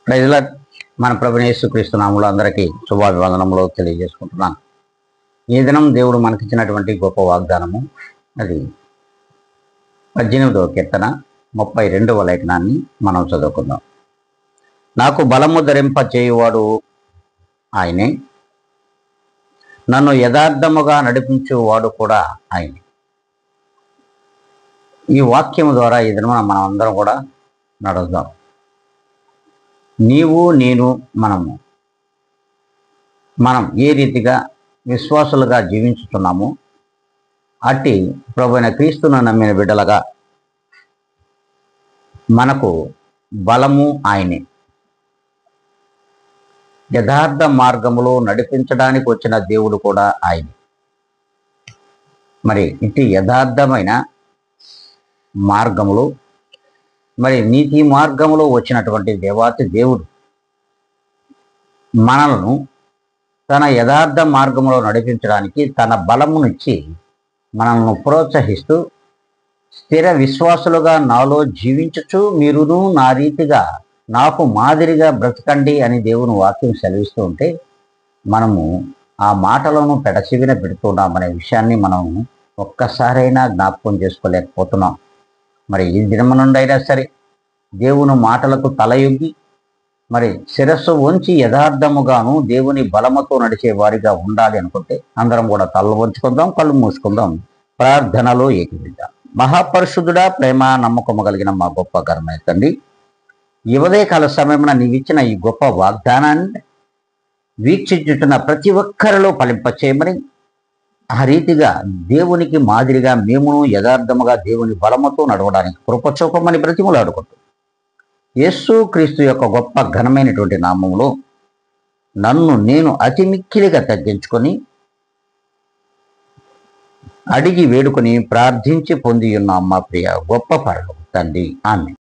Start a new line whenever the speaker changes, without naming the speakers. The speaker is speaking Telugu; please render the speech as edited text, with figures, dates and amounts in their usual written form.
Praise lord. మన ప్రభువైన యేసుక్రీస్తు నామములో అందరికీ శుభాభివందనములు తెలియజేసుకుంటున్నాను. ఈ దినం దేవుడు మనకిచ్చినటువంటి గొప్ప వాగ్దానము, అది 18వ కీర్తన 32వ లేఖనాన్ని మనం చదువుకుందాం. నాకు బలము ధరింప చేయువాడు ఆయనే, నన్ను యథార్థముగా నడిపించువాడు కూడా ఆయనే. ఈ వాక్యము ద్వారా ఈ దినం మనం అందరం కూడా నడుద్దాం. నీవు నేను మనం ఏ రీతిగా విశ్వాసులుగా జీవించుతున్నామో అట్టి ప్రభువైన క్రీస్తును నమ్మిన బిడ్డలుగా మనకు బలము ఆయనే. యథార్థ మార్గములో నడిపించడానికి వచ్చిన దేవుడు కూడా ఆయనే. మరి ఇట్టి యథార్థమైన మార్గములు, మరి నీతి మార్గములో వచ్చినటువంటి దేవాతి దేవుడు మనలను తన యథార్థ మార్గంలో నడిపించడానికి తన బలమునిచ్చి మనల్ని ప్రోత్సహిస్తూ, స్థిర విశ్వాసులుగా నాలో జీవించుచు మీరును నా రీతిగా నాకు మాదిరిగా బ్రతకండి అని దేవుని వాక్యం సెలవిస్తూ ఉంటే, మనము ఆ మాటలను పెడచెవిన పెడుతున్నామనే విషయాన్ని మనం ఒక్కసారైనా జ్ఞాపకం చేసుకోలేకపోతున్నాం. మరి ఈ దినము నుండైనా సరే దేవుని మాటలకు తలయొగ్గి, మరి శిరస్సు వంచి యథార్థముగాను దేవుని బలముతో నడిచే వారిగా ఉండాలి అనుకుంటే అందరం కూడా తలలు వంచుకుందాం, కళ్ళు మూసుకుందాం, ప్రార్థనలో ఏకీవిద్దాం. మహాపరిశుద్ధుడా, ప్రేమ నమ్మకము కలిగిన మా గొప్ప ఘనమైన తండ్రి, ఈ ఉదయకాల సమయమున నీవిచ్చిన ఈ గొప్ప వాగ్దానాన్ని వీక్షించుతున్న ప్రతి ఒక్కరిలో ఫలింపచేయమని, ఆ రీతిగా దేవునికి మాదిరిగా మేమును యథార్థముగా దేవుని బలముతో నడవడానికి కృపచూపమని బ్రతిములాడుకుంటూ యేసు క్రీస్తు యొక్క గొప్ప ఘనమైనటువంటి నామములో నన్ను నేను అతి మిక్కిలిగా తగ్గించుకొని అడిగి వేడుకొని ప్రార్థించి పొంది ఉన్న మా ప్రియ గొప్ప పరలోక తండ్రి, ఆమేన్.